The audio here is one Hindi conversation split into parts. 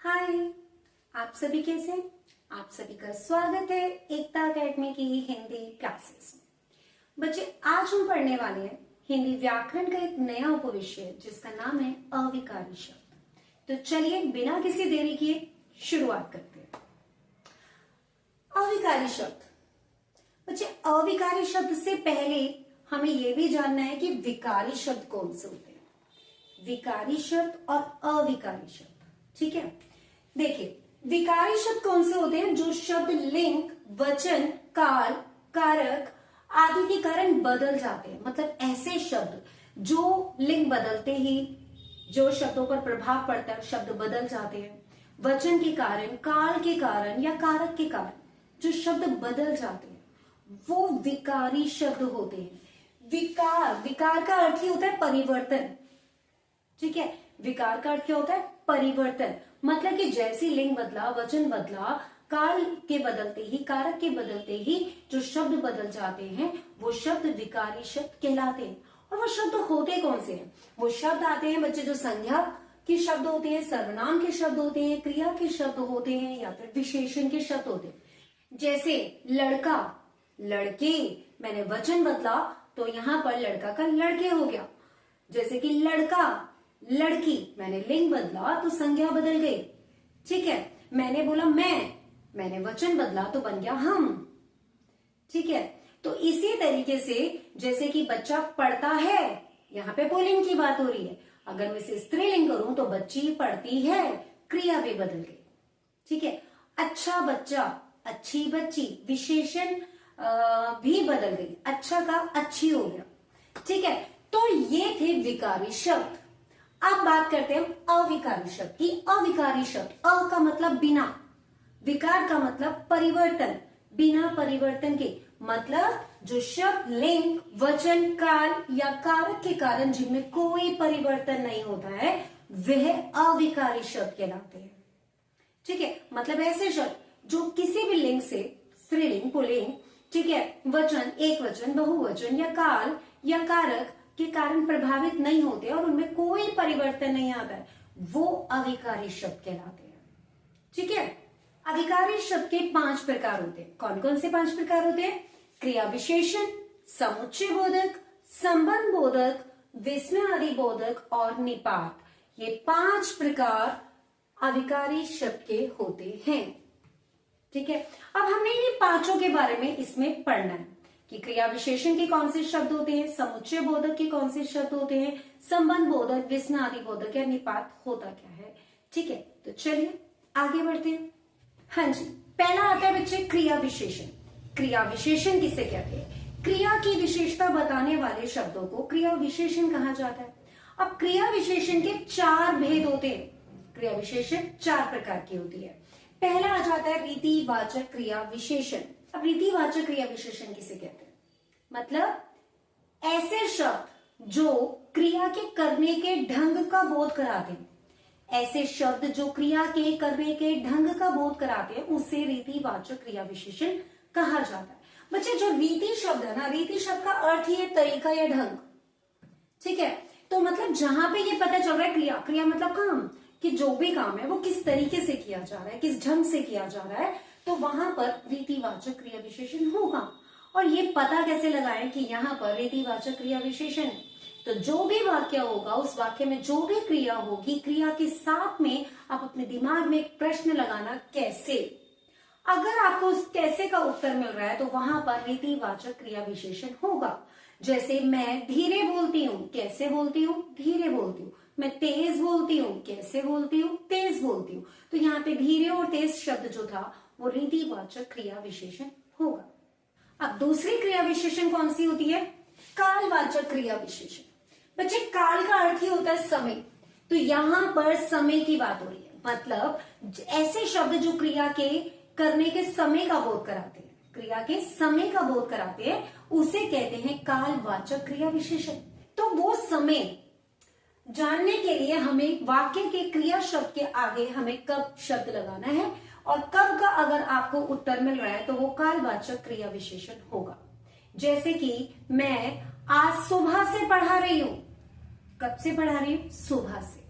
हाय, आप सभी कैसे हैं? आप सभी का स्वागत है एकता अकेडमी की हिंदी क्लासेस में। बच्चे, आज हम पढ़ने वाले हैं हिंदी व्याकरण का एक नया उपविषय जिसका नाम है अविकारी शब्द। तो चलिए बिना किसी देरी किए शुरुआत करते हैं। अविकारी शब्द। बच्चे, अविकारी शब्द से पहले हमें यह भी जानना है कि विकारी शब्द कौन से होते हैं। विकारी शब्द और अविकारी शब्द, ठीक है। देखिए, विकारी शब्द कौन से होते हैं? जो शब्द लिंग, वचन, काल, कारक आदि के कारण बदल जाते हैं। मतलब ऐसे शब्द जो लिंग बदलते ही जो शब्दों पर प्रभाव पड़ता है, शब्द बदल जाते हैं। वचन के कारण, काल के कारण या कारक के कारण जो शब्द बदल जाते हैं वो विकारी शब्द होते हैं। विकार का अर्थ ही होता है परिवर्तन, ठीक है। विकार का अर्थ क्या होता है? परिवर्तन। मतलब कि जैसी लिंग बदला, वचन बदला, काल के बदलते ही, कारक के बदलते ही जो शब्द बदल जाते हैं वो शब्द विकारी शब्द कहलाते हैं। और वो शब्द होते कौन से हैं? वो शब्द आते हैं बच्चे जो संज्ञा के शब्द होते हैं, सर्वनाम के शब्द होते हैं, क्रिया के शब्द होते हैं या फिर विशेषण के शब्द होते हैं। जैसे लड़का, लड़के, मैंने वचन बदला तो यहां पर लड़का का लड़के हो गया। जैसे कि लड़का, लड़की, मैंने लिंग बदला तो संज्ञा बदल गई, ठीक है। मैंने बोला मैंने वचन बदला तो बन गया हम, ठीक है। तो इसी तरीके से जैसे कि बच्चा पढ़ता है, यहाँ पे पुल्लिंग की बात हो रही है। अगर मैं इसे स्त्रीलिंग करूं तो बच्ची पढ़ती है, क्रिया भी बदल गई, ठीक है। अच्छा बच्चा, अच्छी बच्ची, विशेषण भी बदल गई, अच्छा का अच्छी हो गया, ठीक है। तो ये थे विकारी शब्द। अब बात करते हैं अविकारी शब्द की। अविकारी शब्द, अ का मतलब बिना, विकार का मतलब परिवर्तन, बिना परिवर्तन के। मतलब जो शब्द लिंग, वचन, काल या कारक के कारण जिनमें कोई परिवर्तन नहीं होता है वह अविकारी शब्द कहलाते हैं, ठीक है। मतलब ऐसे शब्द जो किसी भी लिंग से, स्त्रीलिंग, पुल्लिंग, ठीक है, वचन, एक वचन, बहुवचन या काल या कारक के कारण प्रभावित नहीं होते और उनमें कोई परिवर्तन नहीं आता है, वो अविकारी शब्द कहलाते हैं, ठीक है। अविकारी शब्द के 5 प्रकार होते हैं। कौन कौन से 5 प्रकार होते हैं? क्रिया विशेषण, समुच्चय बोधक, संबंध बोधक, विस्मयादि बोधक और निपात। ये 5 प्रकार अविकारी शब्द के होते हैं, ठीक है। अब हमने ये पांचों के बारे में इसमें पढ़ना है कि क्रिया विशेषण के कौन से शब्द होते हैं, समुच्चय बोधक के कौन से शब्द होते हैं, संबंध बोधक, विस्मयादि बोधक या निपात होता क्या है, ठीक है। तो चलिए आगे बढ़ते हैं। हाँ जी, पहला आता है बच्चे क्रिया विशेषण। क्रिया विशेषण किसे कहते हैं? क्रिया की विशेषता बताने वाले शब्दों को क्रिया विशेषण कहा जाता है। अब क्रिया विशेषण के 4 भेद होते हैं। क्रिया विशेषण 4 प्रकार की होती है। पहला आ जाता है रीतिवाचक क्रिया विशेषण। अब रीतिवाचक क्रिया विशेषण किसे कहते हैं? मतलब ऐसे शब्द जो क्रिया के करने के ढंग का बोध कराते हैं, ऐसे शब्द जो क्रिया के करने के ढंग का बोध कराते हैं उसे रीतिवाचक क्रिया विशेषण कहा जाता है। बच्चे, जो रीति शब्द है ना, रीति शब्द का अर्थ ही है तरीका या ढंग, ठीक है। तो मतलब जहां पे ये पता चल रहा है क्रिया, क्रिया मतलब काम, कि जो भी काम है वो किस तरीके से किया जा रहा है, किस ढंग से किया जा रहा है, तो वहां पर रीतिवाचक क्रिया विशेषण होगा। और ये पता कैसे लगाएं कि यहाँ पर रीतिवाचक क्रिया विशेषण है? तो जो भी वाक्य होगा, उस वाक्य में जो भी क्रिया होगी, क्रिया के साथ में आप अपने दिमाग में एक प्रश्न लगाना, कैसे। अगर आपको उस कैसे का उत्तर मिल रहा है तो वहां पर रीतिवाचक क्रिया विशेषण होगा। जैसे मैं धीरे बोलती हूँ, कैसे बोलती हूँ? धीरे बोलती हूँ। मैं तेज बोलती हूँ, कैसे बोलती हूँ? तेज बोलती हूँ। तो यहाँ पे धीरे और तेज शब्द जो था वो रीतिवाचक क्रिया विशेषण होगा। अब दूसरी क्रिया विशेषण कौन सी होती है? कालवाचक क्रिया विशेषण। बच्चे, काल का अर्थ ही होता है समय, तो यहां पर समय की बात हो रही है। मतलब ऐसे शब्द जो क्रिया के करने के समय का बोध कराते हैं, क्रिया के समय का बोध कराते हैं, उसे कहते हैं कालवाचक क्रिया विशेषण। तो वो समय जानने के लिए हमें वाक्य के क्रिया शब्द के आगे हमें कब शब्द लगाना है और कब का अगर आपको उत्तर मिल रहा है तो वो कालवाचक क्रिया विशेषण होगा। जैसे कि मैं आज सुबह से पढ़ा रही हूं। कब से पढ़ा रही हूं? सुबह से,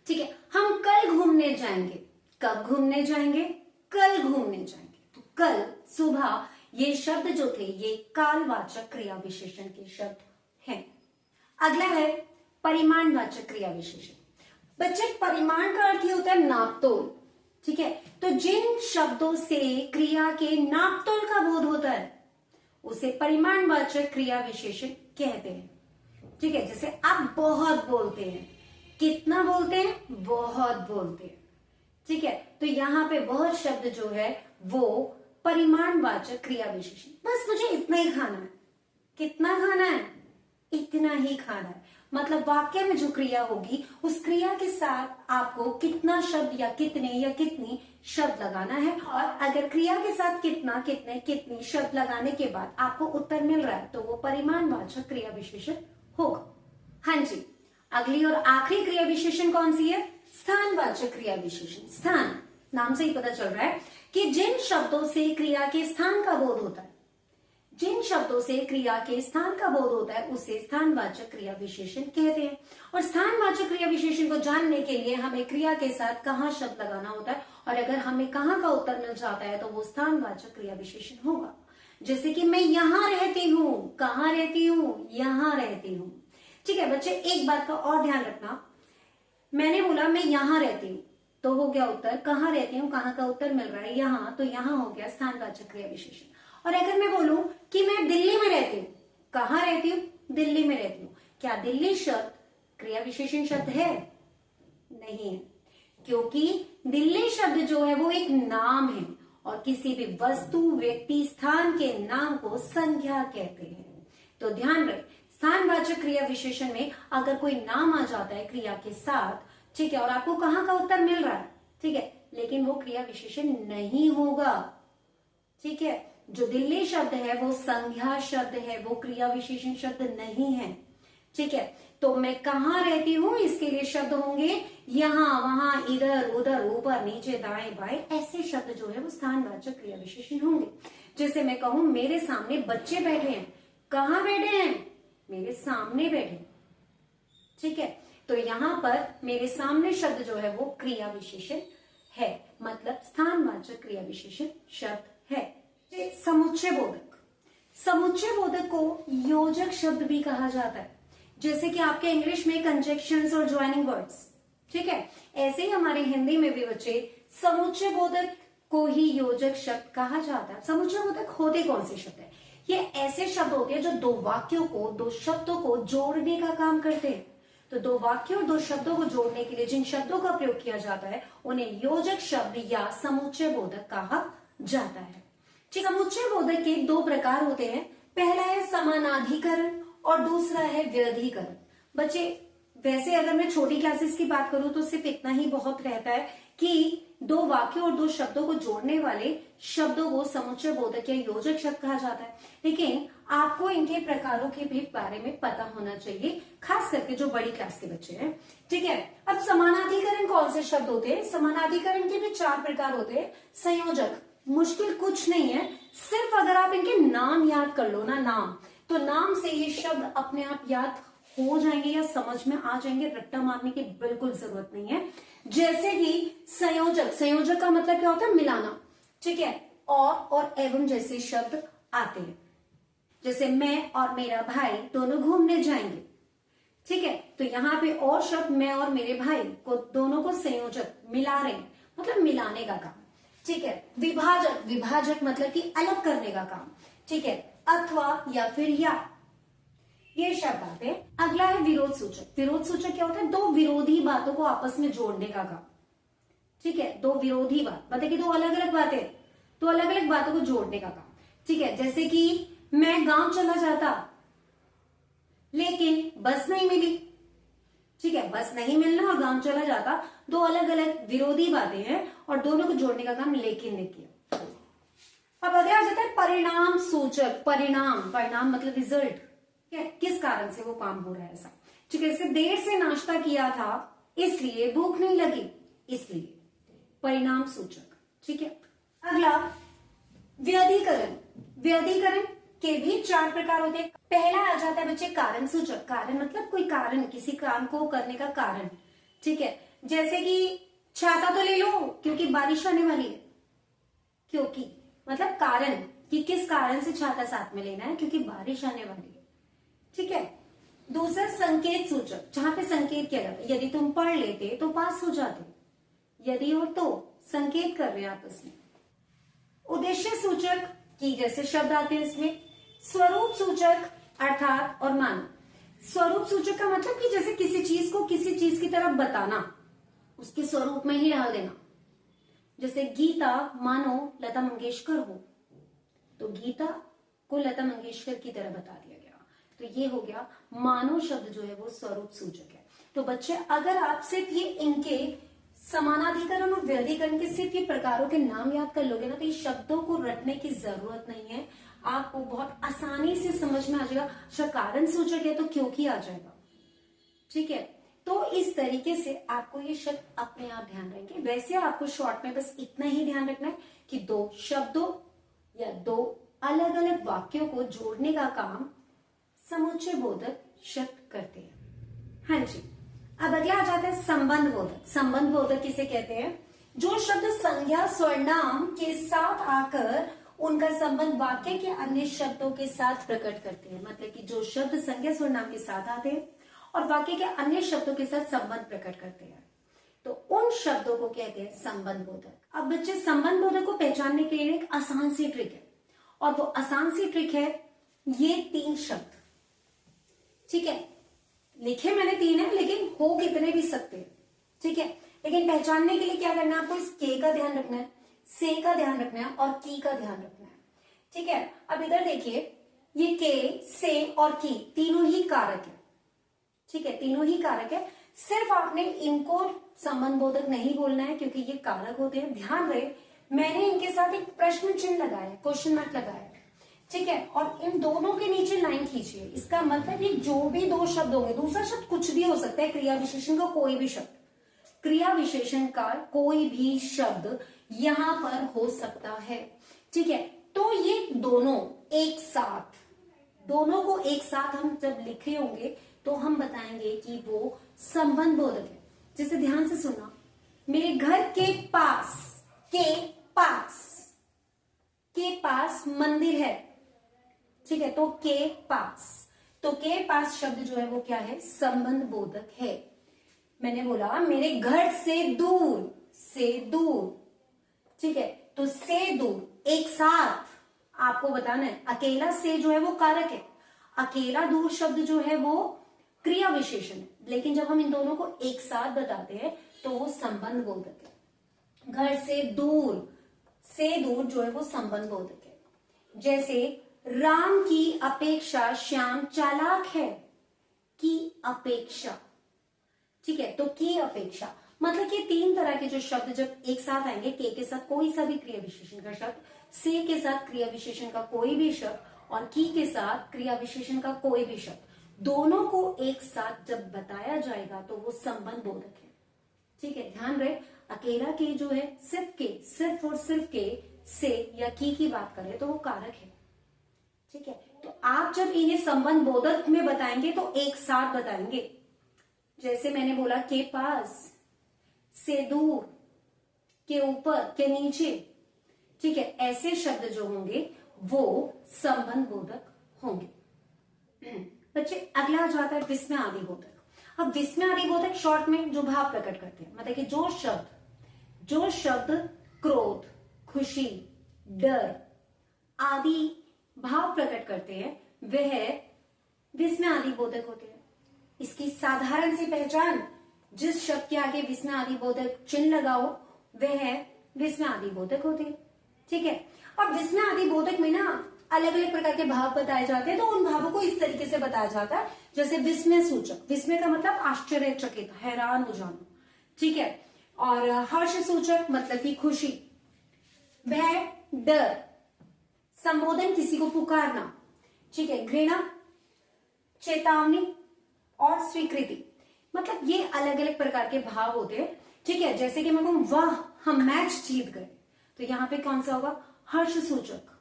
ठीक है। हम कल घूमने जाएंगे। कब घूमने जाएंगे? कल घूमने जाएंगे। तो कल, सुबह, ये शब्द जो थे ये कालवाचक क्रिया विशेषण के शब्द हैं। अगला है परिमाणवाचक क्रिया विशेषण। बच्चे, परिमाण का अर्थ ये होता है नापतोल, ठीक है। तो जिन शब्दों से क्रिया के नापतोल का बोध होता है उसे परिमाणवाचक क्रिया विशेषण कहते हैं, ठीक है। जैसे आप बहुत बोलते हैं, कितना बोलते हैं? बहुत बोलते हैं, ठीक है। तो यहाँ पे बहुत शब्द जो है वो परिमाणवाचक क्रिया विशेषण। बस मुझे इतना ही खाना है। कितना खाना है? इतना ही खाना है। मतलब वाक्य में जो क्रिया होगी उस क्रिया के साथ आपको कितना शब्द या कितने या कितनी शब्द लगाना है, और अगर क्रिया के साथ कितना, कितने, कितनी शब्द लगाने के बाद आपको उत्तर मिल रहा है तो वो परिमाणवाचक क्रिया विशेषण होगा। हाँ जी, अगली और आखिरी क्रिया विशेषण कौन सी है? स्थानवाचक क्रिया विशेषण। स्थान, नाम से ही पता चल रहा है कि जिन शब्दों से क्रिया के स्थान का बोध होता है, जिन शब्दों से क्रिया के स्थान का बोध होता है उसे स्थानवाचक क्रिया विशेषण कहते हैं। और स्थानवाचक क्रिया विशेषण को जानने के लिए हमें क्रिया के साथ कहाँ शब्द लगाना होता है, और अगर हमें कहाँ का उत्तर मिल जाता है तो वो स्थानवाचक क्रिया विशेषण होगा। जैसे कि मैं यहां रहती हूँ। कहाँ रहती हूँ? यहां रहती हूँ, ठीक है। बच्चे, एक बात का और ध्यान रखना, मैंने बोला मैं यहां रहती हूँ तो हो गया उत्तर। कहाँ रहती हूँ, कहाँ का उत्तर मिल रहा है? यहाँ, तो यहाँ हो गया स्थानवाचक क्रिया विशेषण। और अगर मैं बोलूं कि मैं दिल्ली में रहती हूँ, कहाँ रहती हूँ? दिल्ली में रहती हूँ, क्या दिल्ली शब्द क्रिया विशेषण शब्द है? नहीं है, क्योंकि दिल्ली शब्द जो है वो एक नाम है और किसी भी वस्तु, व्यक्ति, स्थान के नाम को संज्ञा कहते हैं। तो ध्यान रहे, स्थानवाचक क्रिया विशेषण में अगर कोई नाम आ जाता है क्रिया के साथ, ठीक है, और आपको कहाँ का उत्तर मिल रहा है, ठीक है, लेकिन वो क्रिया विशेषण नहीं होगा, ठीक है। जो दिल्ली शब्द है वो संज्ञा शब्द है, वो क्रिया विशेषण शब्द नहीं है, ठीक है। तो मैं कहाँ रहती हूँ, इसके लिए शब्द होंगे यहाँ, वहां, इधर, उधर, ऊपर, नीचे, दाएं, बाएं, ऐसे शब्द जो है वो स्थानवाचक क्रिया विशेषण होंगे। जैसे मैं कहूं मेरे सामने बच्चे बैठे हैं, कहाँ बैठे हैं? मेरे सामने बैठे, ठीक है। तो यहाँ पर मेरे सामने शब्द जो है वो क्रिया विशेषण है, मतलब स्थानवाचक क्रिया विशेषण शब्द है। समुच्चय बोधक, समुच्चय बोधक को योजक शब्द भी कहा जाता है। जैसे कि आपके इंग्लिश में कंजक्शंस और ज्वाइनिंग वर्ड्स, ठीक है, ऐसे ही हमारे हिंदी में भी बच्चे समुच्चय बोधक को ही योजक शब्द कहा जाता है। समुच्चय बोधक होते कौन से शब्द है? ये ऐसे शब्द होते हैं जो दो वाक्यों को, दो शब्दों को जोड़ने का काम करते हैं। तो दो वाक्यों और दो शब्दों को जोड़ने के लिए जिन शब्दों का प्रयोग किया जाता है उन्हें योजक शब्द या समुच्चय बोधक कहा जाता है। समुच्चय बोधक के दो प्रकार होते हैं, पहला है समानाधिकरण और दूसरा है व्यधिकरण। बच्चे, वैसे अगर मैं छोटी क्लासेस की बात करूं तो सिर्फ इतना ही बहुत रहता है कि दो वाक्यों और दो शब्दों को जोड़ने वाले शब्दों को समुच्चय बोधक या योजक शब्द कहा जाता है, लेकिन आपको इनके प्रकारों के भी बारे में पता होना चाहिए, खास करके जो बड़ी क्लास के बच्चे हैं, ठीक है। अब समानाधिकरण कौन से शब्द होते हैं? समानाधिकरण के भी 4 प्रकार होते हैं। संयोजक, मुश्किल कुछ नहीं है, सिर्फ अगर आप इनके नाम याद कर लो ना, नाम, तो नाम से ये शब्द अपने आप याद हो जाएंगे या समझ में आ जाएंगे, रट्टा मारने की बिल्कुल जरूरत नहीं है। जैसे कि संयोजक, संयोजक का मतलब क्या होता है? मिलाना, ठीक है, और एवं जैसे शब्द आते हैं। जैसे मैं और मेरा भाई दोनों घूमने जाएंगे, ठीक है, तो यहाँ पे और शब्द मैं और मेरे भाई को दोनों को संयोजक मिला रहे हैं, मतलब मिलाने का काम, ठीक है। विभाजक, विभाजक मतलब कि अलग करने का काम, ठीक है, अथवा या फिर या, ये शब्द आते हैं। अगला है विरोध सूचक। विरोध सूचक क्या होता है? दो विरोधी बातों को आपस में जोड़ने का काम, ठीक है। दो विरोधी बात मतलब कि दो अलग अलग बातें, दो अलग अलग बातों को जोड़ने का काम, ठीक है। जैसे कि मैं गांव चला जाता लेकिन बस नहीं मिली, ठीक है, बस नहीं मिलना और गांव चला जाता, दो अलग अलग विरोधी बातें हैं और दोनों को जोड़ने का काम लेकिन ने किया। अब अगला आ जाता है परिणाम सूचक। परिणाम, परिणाम मतलब रिजल्ट, ठीक है, किस कारण से वो काम हो रहा है ऐसा, ठीक है। जैसे देर से नाश्ता किया था इसलिए भूख नहीं लगी, इसलिए परिणाम सूचक, ठीक है। अगला व्यधिकरण। व्यधिकरण के भी 4 प्रकार होते हैं। पहला आ जाता है बच्चे कारण सूचक। कारण मतलब कोई कारण, किसी काम को करने का कारण, ठीक है। जैसे कि छाता तो ले लो क्योंकि बारिश आने वाली है, क्योंकि मतलब कारण कि किस कारण से छाता साथ में लेना है, क्योंकि बारिश आने वाली है। ठीक है। दूसरा संकेत सूचक, जहां पे संकेत किया जाता है, यदि तुम पढ़ लेते तो पास हो जाते, यदि हो तो संकेत कर रहे हैं आपस में। उद्देश्य सूचक की जैसे शब्द आते हैं इसमें। स्वरूप सूचक अर्थात और मानो। स्वरूप सूचक का मतलब कि जैसे किसी चीज को किसी चीज की तरफ बताना, उसके स्वरूप में ही डाल देना। जैसे गीता मानो लता मंगेशकर हो, तो गीता को लता मंगेशकर की तरह बता दिया गया, तो ये हो गया मानो शब्द जो है वो स्वरूप सूचक है। तो बच्चे अगर आप सिर्फ ये इनके समानाधिकरण और व्यधिकरण के सिर्फ ये प्रकारों के नाम याद कर लोगे ना, तो ये शब्दों को रटने की जरूरत नहीं है, आपको बहुत आसानी से समझ में आ जाएगा। अच्छा कारण सूचक है तो क्योंकि आ जाएगा। ठीक है, तो इस तरीके से आपको ये शब्द अपने आप ध्यान रहेंगे। वैसे आपको शॉर्ट में बस इतना ही ध्यान रखना है कि दो शब्दों या दो अलग अलग वाक्यों को जोड़ने का काम समुच्चय बोधक शब्द करते हैं। हाँ जी, अब अगला आ जाता है संबंध बोधक। संबंध बोधक किसे कहते हैं? जो शब्द संज्ञा स्वर्णाम के साथ आकर उनका संबंध वाक्य के अन्य शब्दों के साथ प्रकट करते हैं। मतलब कि जो शब्द संज्ञा स्वर्णाम के साथ आते हैं और वाक्य के अन्य शब्दों के साथ संबंध प्रकट करते हैं, तो उन शब्दों को कहते हैं संबंध बोधक। अब बच्चे संबंध बोधक को पहचानने के लिए एक आसान सी ट्रिक है, और वो आसान सी ट्रिक है ये 3 शब्द। ठीक है, लिखे मैंने 3 है, लेकिन हो कितने भी सकते हैं। ठीक है, लेकिन पहचानने के लिए क्या करना है आपको? इस के का ध्यान रखना है, से का ध्यान रखना है और की का ध्यान रखना है। ठीक है, अब इधर देखिए, ये के, से और की तीनों ही कारक है। ठीक है, तीनों ही कारक है। सिर्फ आपने इनको संबंध बोधक नहीं बोलना है क्योंकि ये कारक होते हैं। ध्यान रहे, मैंने इनके साथ एक प्रश्न चिन्ह लगाया, क्वेश्चन मार्क लगाया। ठीक है, और इन दोनों के नीचे लाइन खींचिए। इसका मतलब ये जो भी 2 शब्द होंगे, दूसरा शब्द कुछ भी हो सकता है, क्रिया विशेषण का कोई भी शब्द, क्रिया विशेषण का कोई भी शब्द यहां पर हो सकता है। ठीक है, तो ये दोनों एक साथ, दोनों को एक साथ हम जब लिखे होंगे तो हम बताएंगे कि वो संबंध बोधक है। जैसे ध्यान से सुना, मेरे घर के पास, के पास मंदिर है। ठीक है, तो के पास शब्द जो है वो क्या है? संबंध बोधक है। मैंने बोला मेरे घर से दूर, ठीक है, तो से दूर एक साथ आपको बताना है। अकेला से जो है वो कारक है, अकेला दूर शब्द जो है वो क्रिया विशेषण है, लेकिन जब हम इन दोनों को एक साथ बताते हैं तो वो संबंध बोधक है। घर से दूर जो है वो संबंध बोधक है। जैसे राम की अपेक्षा श्याम चालाक है, की अपेक्षा। ठीक है, तो की अपेक्षा मतलब कि 3 तरह के जो शब्द जब एक साथ आएंगे, के साथ कोई सा भी क्रिया विशेषण का शब्द, से के साथ क्रिया विशेषण का कोई भी शब्द और की के साथ क्रिया विशेषण का कोई भी शब्द, दोनों को एक साथ जब बताया जाएगा तो वो संबंध बोधक है। ठीक है, ध्यान रहे, अकेला के जो है सिर्फ और सिर्फ के, से या की बात करें तो वो कारक है। ठीक है, तो आप जब इन्हें संबंध बोधक में बताएंगे तो एक साथ बताएंगे। जैसे मैंने बोला के पास, से दूर, के ऊपर, के नीचे। ठीक है, ऐसे शब्द जो होंगे वो संबंध बोधक होंगे। बच्चे अगला आ जाता है विस्मय आदि बोधक। अब विस्मय आदि बोधक शॉर्ट में जो भाव प्रकट करते हैं, मतलब कि जो शब्द क्रोध, खुशी, डर आदि भाव प्रकट करते हैं वह विस्मय आदि बोधक होते हैं। इसकी साधारण सी पहचान, जिस शब्द के आगे विस्मय आदि बोधक चिन्ह लगाओ वह विस्मय आदि बोधक होते हैं। ठीक है, अब विस्मय आदि बोधक में ना अलग अलग प्रकार के भाव बताए जाते हैं, तो उन भावों को इस तरीके से बताया जाता है। जैसे विस्मय सूचक, विस्मय का मतलब आश्चर्यचकित, हैरान हो जाना। ठीक है, और हर्ष सूचक मतलब की खुशी, भय, डर, संबोधन किसी को पुकारना। ठीक है, घृणा, चेतावनी और स्वीकृति, मतलब ये अलग अलग प्रकार के भाव होते हैं। ठीक है, जैसे कि मैं कहूं वाह हम मैच जीत गए, तो यहां पे कौन सा होगा? हर्ष सूचक।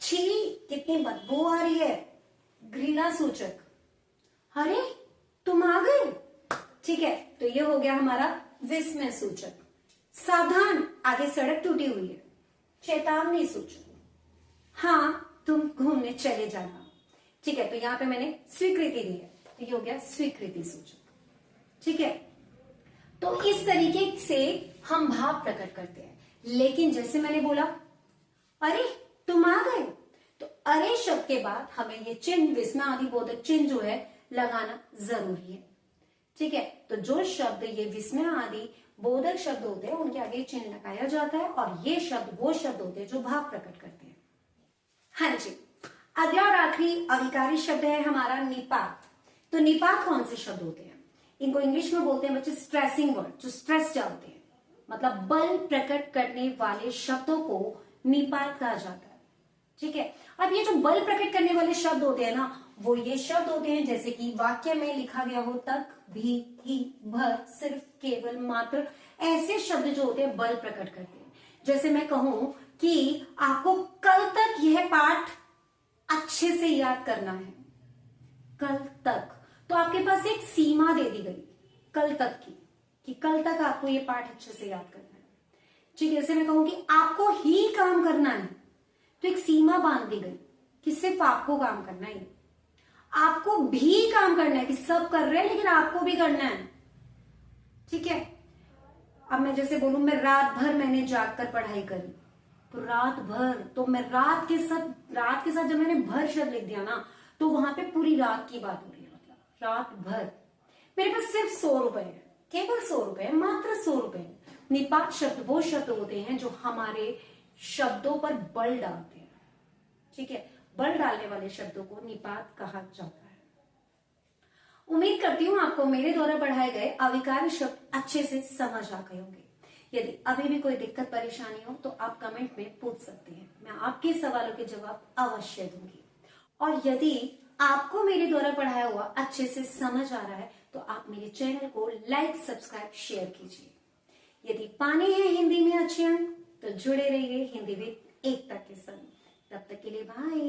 छी कितनी बदबू आ रही है, घृणा सूचक। अरे तुम आ गए, ठीक है, तो ये हो गया हमारा विस्मय सूचक। सावधान, आगे सड़क टूटी हुई है। चेतावनी सूचक, हाँ तुम घूमने चले जाना। ठीक है, तो यहां पे मैंने स्वीकृति दी है, तो ये हो गया स्वीकृति सूचक। ठीक है, तो इस तरीके से हम भाव प्रकट करते हैं। लेकिन जैसे मैंने बोला, अरे तुम आ गए, तो अरे शब्द के बाद हमें ये चिन्ह, विस्मय आदि बोधक चिन्ह जो है लगाना जरूरी है। ठीक है, तो जो शब्द ये विस्मय आदि बोधक शब्द होते हैं उनके आगे चिन्ह लगाया जाता है, और ये शब्द वो शब्द होते हैं जो भाव प्रकट करते हैं। हाँ जी, अगला और आखिरी अविकारी शब्द है हमारा निपात। तो निपात कौन से शब्द होते हैं? इनको इंग्लिश में बोलते हैं बच्चे स्ट्रेसिंग वर्ड, जो स्ट्रेस डालते हैं, मतलब बल प्रकट करने वाले शब्दों को निपात कहा जाता है। ठीक है, अब ये जो बल प्रकट करने वाले शब्द होते हैं ना, वो ये शब्द होते हैं जैसे कि वाक्य में लिखा गया हो तक, भी, ही, भर, सिर्फ, केवल, मात्र, ऐसे शब्द जो होते हैं बल प्रकट करते हैं। जैसे मैं कहूं कि आपको कल तक यह पाठ अच्छे से याद करना है, कल तक, तो आपके पास एक सीमा दे दी गई कल तक की, कि कल तक आपको ये पाठ अच्छे से याद करना है। ठीक है, जैसे मैं कहूं कि आपको ही काम करना है, तो एक सीमा बांध दी गई कि सिर्फ आपको काम करना है, आपको भी काम करना है, कि सब कर रहे हैं लेकिन आपको भी करना है। ठीक है, अब मैं जैसे बोलूं, मैं रात भर मैंने जागकर पढ़ाई करी, तो रात भर, तो मैं रात के साथ जब मैंने भर शब्द लिख दिया ना, तो वहां पे पूरी रात की बात हो रही है। मतलब रात भर मेरे पास सिर्फ 100 रुपए है, केवल 100 रुपए, मात्र 100 रुपए। निपात शब्द वो शब्द होते हैं जो हमारे शब्दों पर बल डालते हैं। ठीक है, बल डालने वाले शब्दों को निपात कहा जाता है। उम्मीद करती हूँ आपको मेरे द्वारा पढ़ाए गए अविकारी शब्द अच्छे से समझ आ गए होंगे। यदि अभी भी कोई दिक्कत परेशानी हो तो आप कमेंट में पूछ सकते हैं, मैं आपके सवालों के जवाब अवश्य दूंगी। और यदि आपको मेरे द्वारा पढ़ाया हुआ अच्छे से समझ आ रहा है तो आप मेरे चैनल को लाइक, सब्सक्राइब, शेयर कीजिए। यदि पाने हैं हिंदी में अच्छे अंक तो जुड़े रहिए हिंदी विद एकता के संग। तब तक के लिए बाय।